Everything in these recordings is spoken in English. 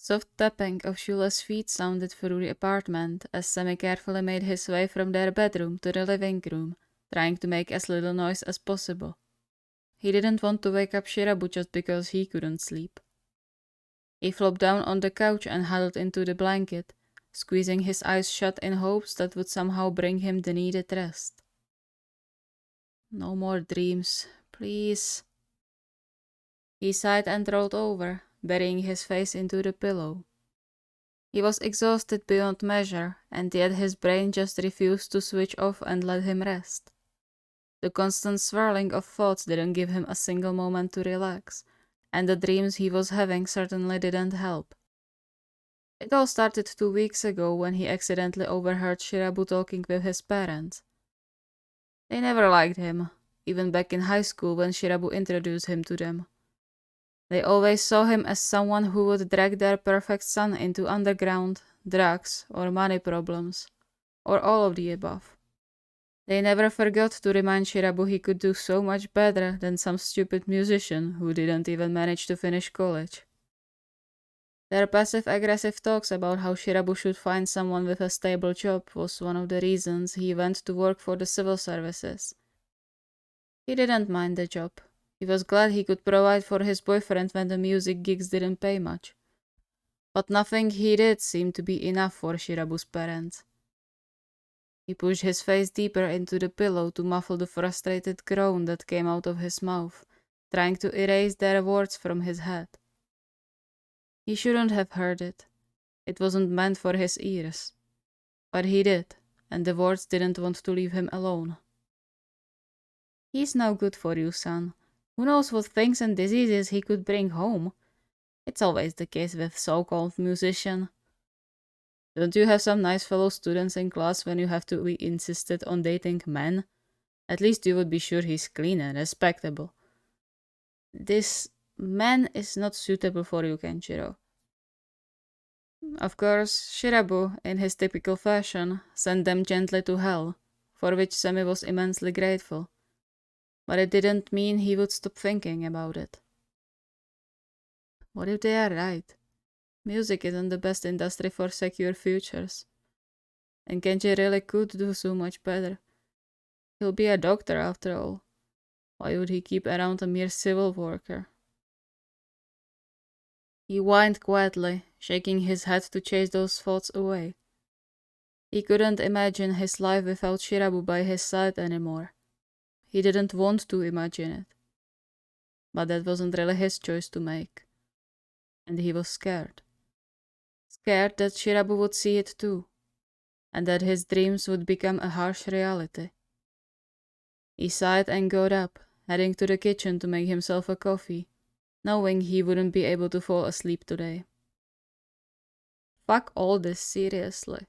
Soft tapping of shoeless feet sounded through the apartment as Sami carefully made his way from their bedroom to the living room, trying to make as little noise as possible. He didn't want to wake up Shirabu just because he couldn't sleep. He flopped down on the couch and huddled into the blanket, squeezing his eyes shut in hopes that would somehow bring him the needed rest. No more dreams, please. He sighed and rolled over, burying his face into the pillow. He was exhausted beyond measure, and yet his brain just refused to switch off and let him rest. The constant swirling of thoughts didn't give him a single moment to relax, and the dreams he was having certainly didn't help. It all started 2 weeks ago when he accidentally overheard Shirabu talking with his parents. They never liked him, even back in high school when Shirabu introduced him to them. They always saw him as someone who would drag their perfect son into underground, drugs, or money problems, or all of the above. They never forgot to remind Shirabu he could do so much better than some stupid musician who didn't even manage to finish college. Their passive-aggressive talks about how Shirabu should find someone with a stable job was one of the reasons he went to work for the civil services. He didn't mind the job. He was glad he could provide for his boyfriend when the music gigs didn't pay much. But nothing he did seemed to be enough for Shirabu's parents. He pushed his face deeper into the pillow to muffle the frustrated groan that came out of his mouth, trying to erase their words from his head. He shouldn't have heard it. It wasn't meant for his ears. But he did, and the words didn't want to leave him alone. He's no good for you, son. Who knows what things and diseases he could bring home? It's always the case with so-called musicians. Don't you have some nice fellow students in class when you have to be insisted on dating men? At least you would be sure he's clean and respectable. This man is not suitable for you, Kenshiro. Of course, Shirabu, in his typical fashion, sent them gently to hell, for which Sami was immensely grateful. But it didn't mean he would stop thinking about it. What if they are right? Music isn't the best industry for secure futures. And Kenji really could do so much better. He'll be a doctor after all. Why would he keep around a mere civil worker? He whined quietly, shaking his head to chase those thoughts away. He couldn't imagine his life without Shirabu by his side anymore. He didn't want to imagine it. But that wasn't really his choice to make. And he was scared. Scared that Shirabu would see it too, and that his dreams would become a harsh reality. He sighed and got up, heading to the kitchen to make himself a coffee, knowing he wouldn't be able to fall asleep today. Fuck all this, seriously.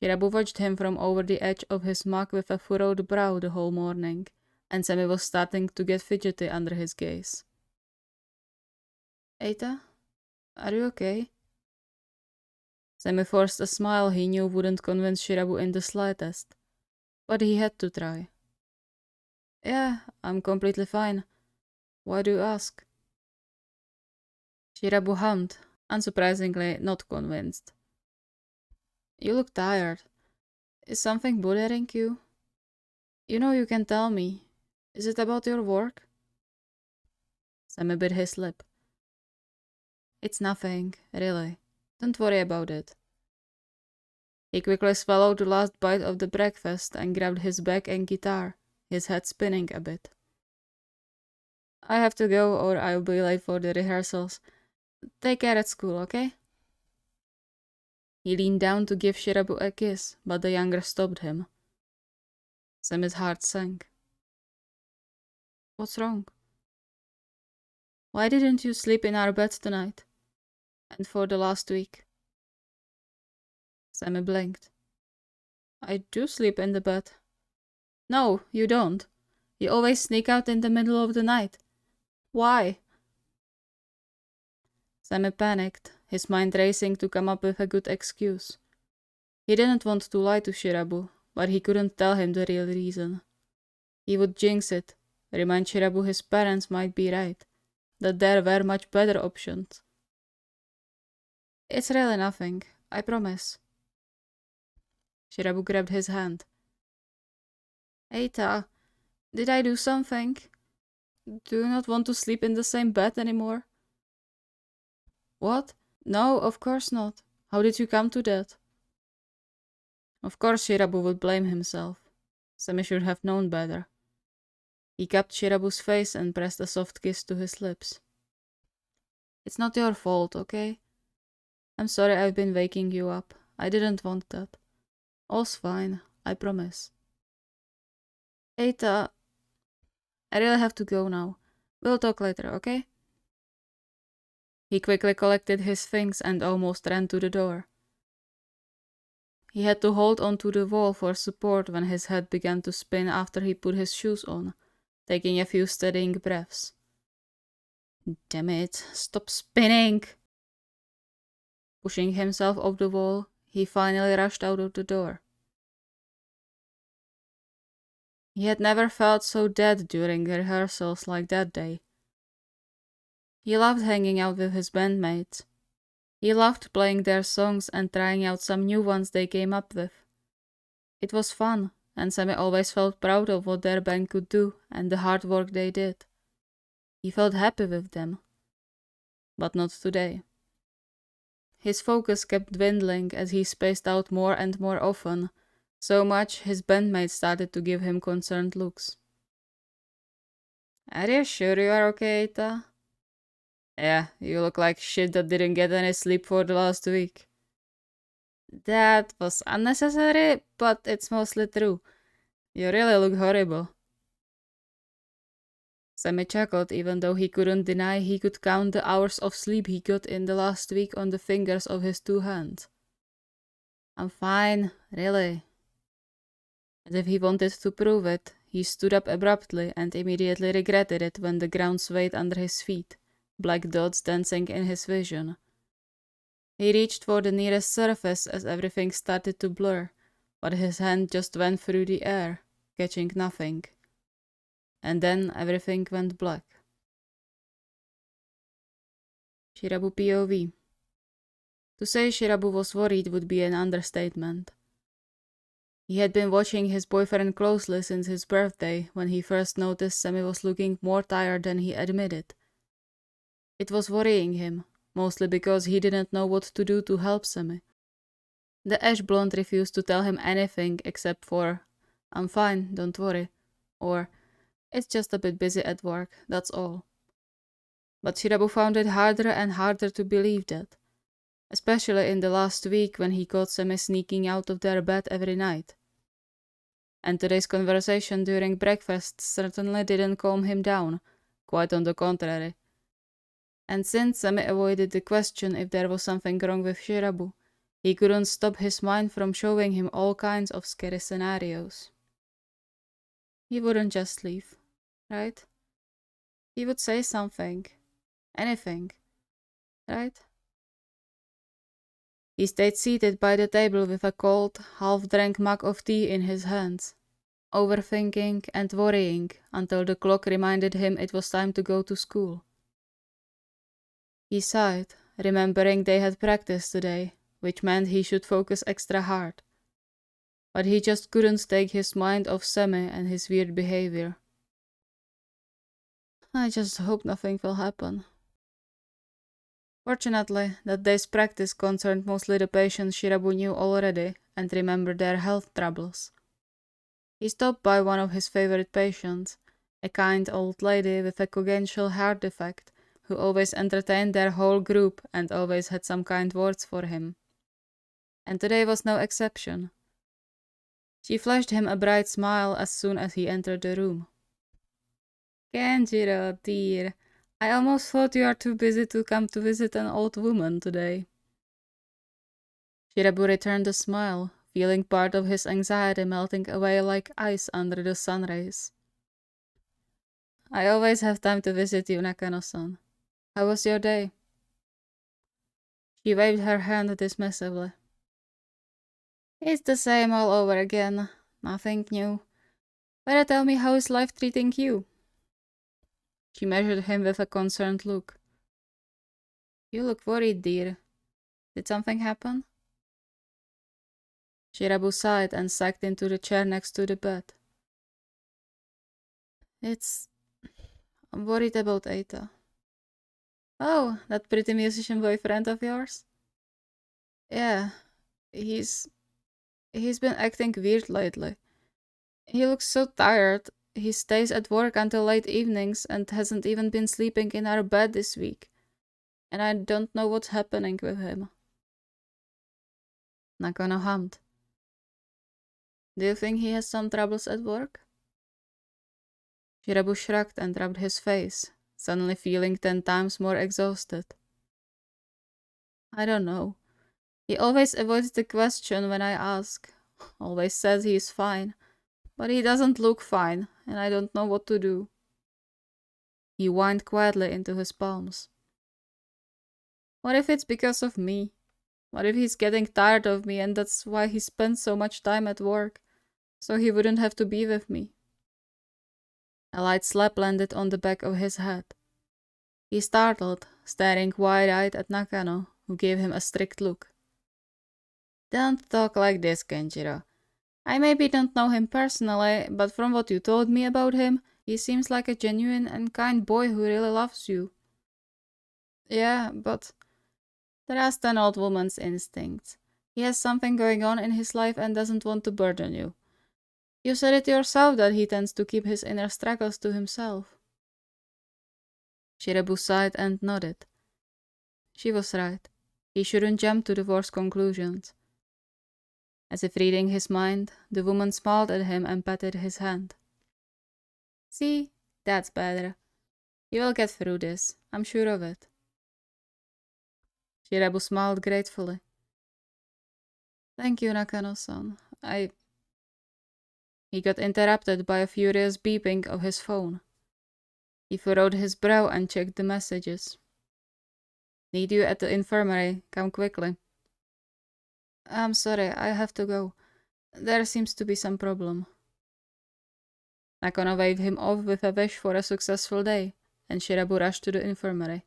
Shirabu watched him from over the edge of his mug with a furrowed brow the whole morning, and Sami was starting to get fidgety under his gaze. Eita, are you okay? Sami forced a smile he knew wouldn't convince Shirabu in the slightest, but he had to try. Yeah, I'm completely fine. Why do you ask? Shirabu hummed, unsurprisingly not convinced. You look tired. Is something bothering you? You know you can tell me. Is it about your work? Sami bit his lip. It's nothing, really. Don't worry about it. He quickly swallowed the last bite of the breakfast and grabbed his bag and guitar, his head spinning a bit. I have to go or I'll be late for the rehearsals. Take care at school, okay? He leaned down to give Shirabu a kiss, but the younger stopped him. Sami's heart sank. What's wrong? Why didn't you sleep in our bed tonight? And for the last week? Sami blinked. I do sleep in the bed. No, you don't. You always sneak out in the middle of the night. Why? Sami panicked, his mind racing to come up with a good excuse. He didn't want to lie to Shirabu, but he couldn't tell him the real reason. He would jinx it, remind Shirabu his parents might be right, that there were much better options. It's really nothing, I promise. Shirabu grabbed his hand. Eita, did I do something? Do you not want to sleep in the same bed anymore? What? No, of course not. How did you come to that? Of course Shirabu would blame himself. Sami should have known better. He cupped Shirabu's face and pressed a soft kiss to his lips. It's not your fault, okay? I'm sorry I've been waking you up. I didn't want that. All's fine, I promise. Eita, I really have to go now. We'll talk later, okay? He quickly collected his things and almost ran to the door. He had to hold onto the wall for support when his head began to spin after he put his shoes on, taking a few steadying breaths. Damn it, stop spinning! Pushing himself off the wall, he finally rushed out of the door. He had never felt so dead during rehearsals like that day. He loved hanging out with his bandmates. He loved playing their songs and trying out some new ones they came up with. It was fun, and Sami always felt proud of what their band could do and the hard work they did. He felt happy with them. But not today. His focus kept dwindling as he spaced out more and more often, so much his bandmates started to give him concerned looks. Are you sure you are okay, Ita? Yeah, you look like shit that didn't get any sleep for the last week. That was unnecessary, but it's mostly true. You really look horrible. Sami chuckled even though he couldn't deny he could count the hours of sleep he got in the last week on the fingers of his two hands. I'm fine, really. As if he wanted to prove it, he stood up abruptly and immediately regretted it when the ground swayed under his feet, black dots dancing in his vision. He reached for the nearest surface as everything started to blur, but his hand just went through the air, catching nothing. And then everything went black. Shirabu POV. To say Shirabu was worried would be an understatement. He had been watching his boyfriend closely since his birthday when he first noticed Sami was looking more tired than he admitted. It was worrying him, mostly because he didn't know what to do to help Sami. The ash blonde refused to tell him anything except for, I'm fine, don't worry, or it's just a bit busy at work, that's all. But Shirabu found it harder and harder to believe that, especially in the last week when he caught Sami sneaking out of their bed every night. And today's conversation during breakfast certainly didn't calm him down, quite on the contrary. And since Sami avoided the question if there was something wrong with Shirabu, he couldn't stop his mind from showing him all kinds of scary scenarios. He wouldn't just leave, right? He would say something. Anything. Right? He stayed seated by the table with a cold, half-drank mug of tea in his hands, overthinking and worrying until the clock reminded him it was time to go to school. He sighed, remembering they had practice today, which meant he should focus extra hard. But he just couldn't take his mind off Sami and his weird behavior. I just hope nothing will happen. Fortunately, that day's practice concerned mostly the patients Shirabu knew already and remembered their health troubles. He stopped by one of his favorite patients, a kind old lady with a congenital heart defect, who always entertained their whole group and always had some kind words for him. And today was no exception. She flashed him a bright smile as soon as he entered the room. Kenjiro, dear, I almost thought you are too busy to come to visit an old woman today. Shirabu returned the smile, feeling part of his anxiety melting away like ice under the sun rays. I always have time to visit you, Nakano-san. How was your day? She waved her hand dismissively. It's the same all over again. Nothing new. Better tell me how is life treating you? She measured him with a concerned look. You look worried, dear. Did something happen? Shirabu sighed and sagged into the chair next to the bed. I'm worried about Eita. Oh, that pretty musician boyfriend of yours? Yeah, he's been acting weird lately. He looks so tired. He stays at work until late evenings and hasn't even been sleeping in our bed this week. And I don't know what's happening with him. Nakano hummed. Do you think he has some troubles at work? Shirabu shrugged and rubbed his face, suddenly feeling 10 times more exhausted. I don't know. He always avoids the question when I ask. Always says he is fine. But he doesn't look fine, and I don't know what to do. He whined quietly into his palms. What if it's because of me? What if he's getting tired of me and that's why he spends so much time at work? So he wouldn't have to be with me. A light slap landed on the back of his head. He startled, staring wide-eyed at Nakano, who gave him a strict look. Don't talk like this, Kenjiro. I maybe don't know him personally, but from what you told me about him, he seems like a genuine and kind boy who really loves you. Yeah, but trust an old woman's instincts. He has something going on in his life and doesn't want to burden you. You said it yourself that he tends to keep his inner struggles to himself. Shirabu sighed and nodded. She was right. He shouldn't jump to the worst conclusions. As if reading his mind, the woman smiled at him and patted his hand. See, that's better. You will get through this, I'm sure of it. Shirabu smiled gratefully. Thank you, Nakano-san. He got interrupted by a furious beeping of his phone. He furrowed his brow and checked the messages. Need you at the infirmary. Come quickly. I'm sorry, I have to go. There seems to be some problem. Nakano waved him off with a wish for a successful day, and Shirabu rushed to the infirmary.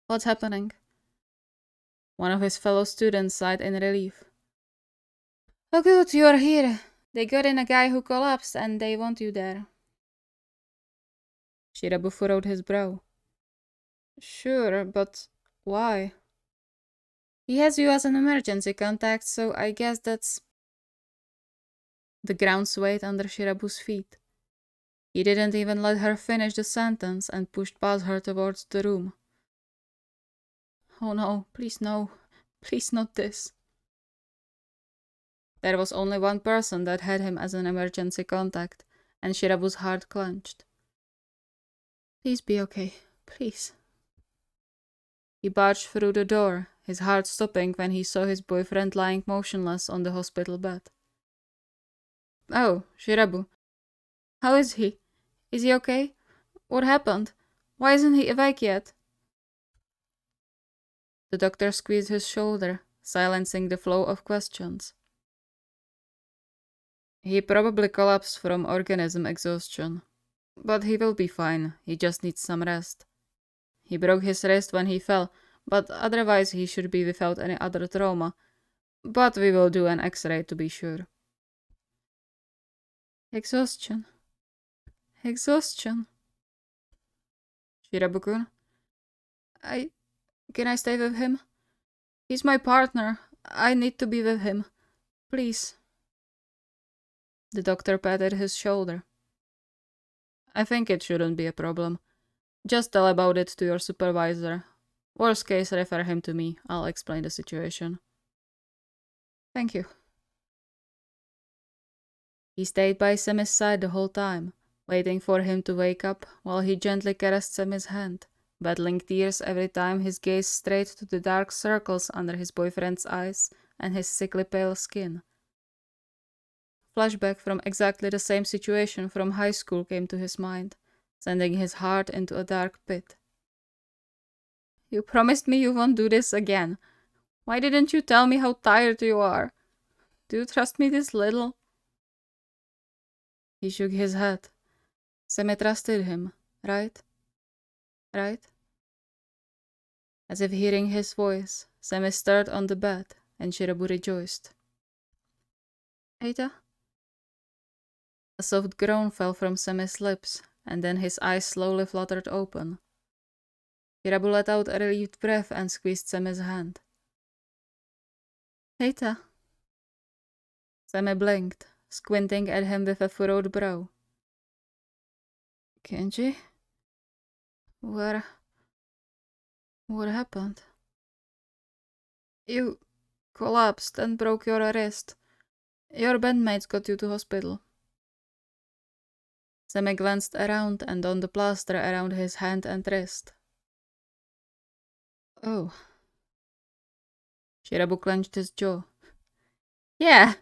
What's happening? One of his fellow students sighed in relief. Oh good, you're here. They got in a guy who collapsed and they want you there. Shirabu furrowed his brow. Sure, but why? He has you as an emergency contact, so I guess that's... The ground swayed under Shirabu's feet. He didn't even let her finish the sentence and pushed past her towards the room. Oh no, please no. Please not this. There was only one person that had him as an emergency contact, and Shirabu's heart clenched. Please be okay. Please. He barged through the door, his heart stopping when he saw his boyfriend lying motionless on the hospital bed. Oh, Shirabu. How is he? Is he okay? What happened? Why isn't he awake yet? The doctor squeezed his shoulder, silencing the flow of questions. He probably collapsed from organism exhaustion. But he will be fine, he just needs some rest. He broke his wrist when he fell, but otherwise he should be without any other trauma. But we will do an X-ray to be sure. Exhaustion. Shirabu-kun? Can I stay with him? He's my partner. I need to be with him. Please. The doctor patted his shoulder. I think it shouldn't be a problem. Just tell about it to your supervisor. Worst case, refer him to me. I'll explain the situation. Thank you. He stayed by Sami's side the whole time, waiting for him to wake up while he gently caressed Sami's hand, battling tears every time his gaze strayed to the dark circles under his boyfriend's eyes and his sickly pale skin. Flashback from exactly the same situation from high school came to his mind, sending his heart into a dark pit. You promised me you won't do this again. Why didn't you tell me how tired you are? Do you trust me this little? He shook his head. Sami trusted him, right? Right? As if hearing his voice, Sami stirred on the bed, and Shirabu rejoiced. Eita? A soft groan fell from Sami's lips, and then his eyes slowly fluttered open. Shirabu let out a relieved breath and squeezed Sami's hand. Eita? Sami blinked, squinting at him with a furrowed brow. Kenji? What happened? You collapsed and broke your wrist. Your bandmates got you to hospital. Sami glanced around and on the plaster around his hand and wrist. Oh. Shirabu clenched his jaw. Yeah.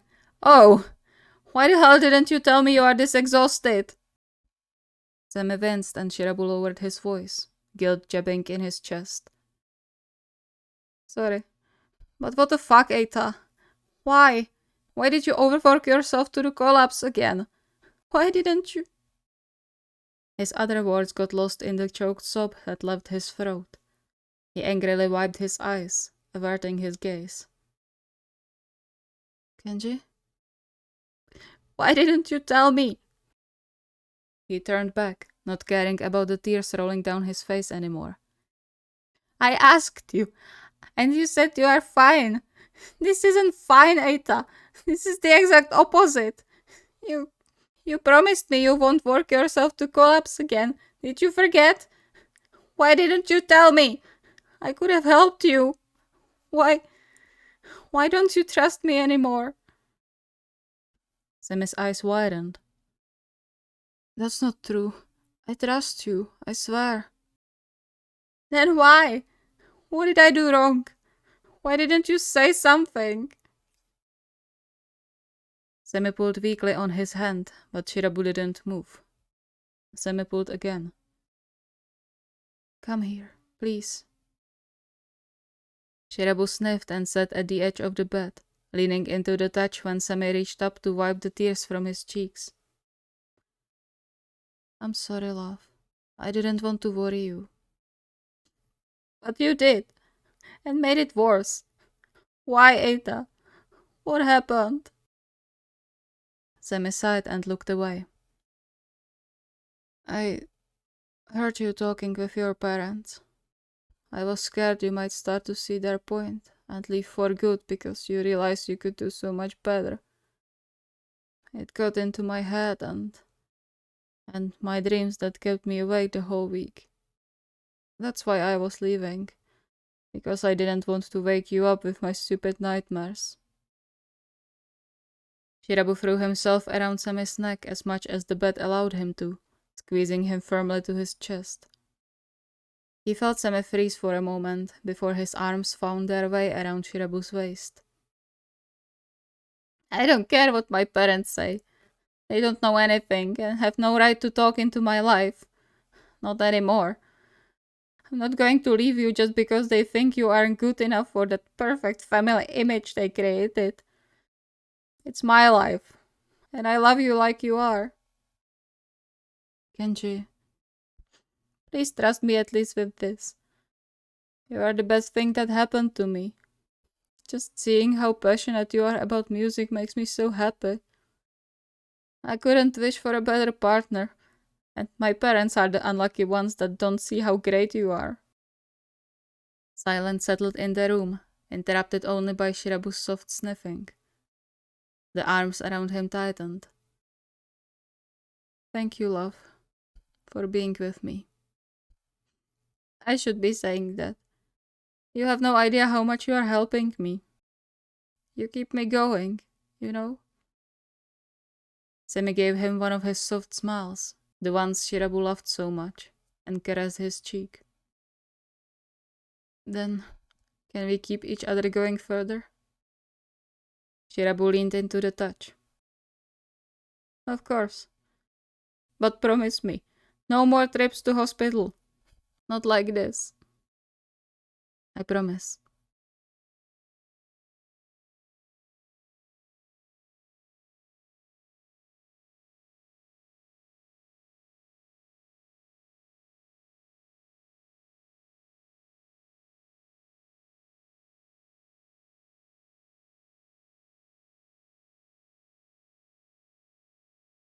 Oh. Why the hell didn't you tell me you are this exhausted? Sami winced and Shirabu lowered his voice, guilt jabbing in his chest. Sorry. But what the fuck, Eita? Why? Why did you overwork yourself to the collapse again? Why didn't you? His other words got lost in the choked sob that left his throat. He angrily wiped his eyes, averting his gaze. Kenji? Why didn't you tell me? He turned back, not caring about the tears rolling down his face anymore. I asked you, and you said you are fine. This isn't fine, Eita. This is the exact opposite. You promised me you won't work yourself to collapse again. Did you forget? Why didn't you tell me? I could have helped you. Why don't you trust me anymore? Sami's eyes widened. That's not true. I trust you, I swear. Then why? What did I do wrong? Why didn't you say something? Sami pulled weakly on his hand, but Shirabu didn't move. Sami pulled again. Come here, please. Shirabu sniffed and sat at the edge of the bed, leaning into the touch when Sami reached up to wipe the tears from his cheeks. I'm sorry, love. I didn't want to worry you. But you did, and made it worse. Why, Eita? What happened? Sami sighed and looked away. I heard you talking with your parents. I was scared you might start to see their point and leave for good because you realized you could do so much better. It got into my head and my dreams that kept me awake the whole week. That's why I was leaving, because I didn't want to wake you up with my stupid nightmares. Shirabu threw himself around Sami's neck as much as the bed allowed him to, squeezing him firmly to his chest. He felt Sami freeze for a moment before his arms found their way around Shirabu's waist. I don't care what my parents say. They don't know anything and have no right to talk into my life. Not anymore. I'm not going to leave you just because they think you aren't good enough for that perfect family image they created. It's my life, and I love you like you are. Kenji, please trust me at least with this. You are the best thing that happened to me. Just seeing how passionate you are about music makes me so happy. I couldn't wish for a better partner, and my parents are the unlucky ones that don't see how great you are. Silence settled in the room, interrupted only by Shirabu's soft sniffing. The arms around him tightened. Thank you, love, for being with me. I should be saying that. You have no idea how much you are helping me. You keep me going, you know? Sami gave him one of his soft smiles, the ones Shirabu loved so much, and caressed his cheek. Then, can we keep each other going further? Shirabu leaned into the touch. Of course. But promise me, no more trips to hospital. Not like this. I promise.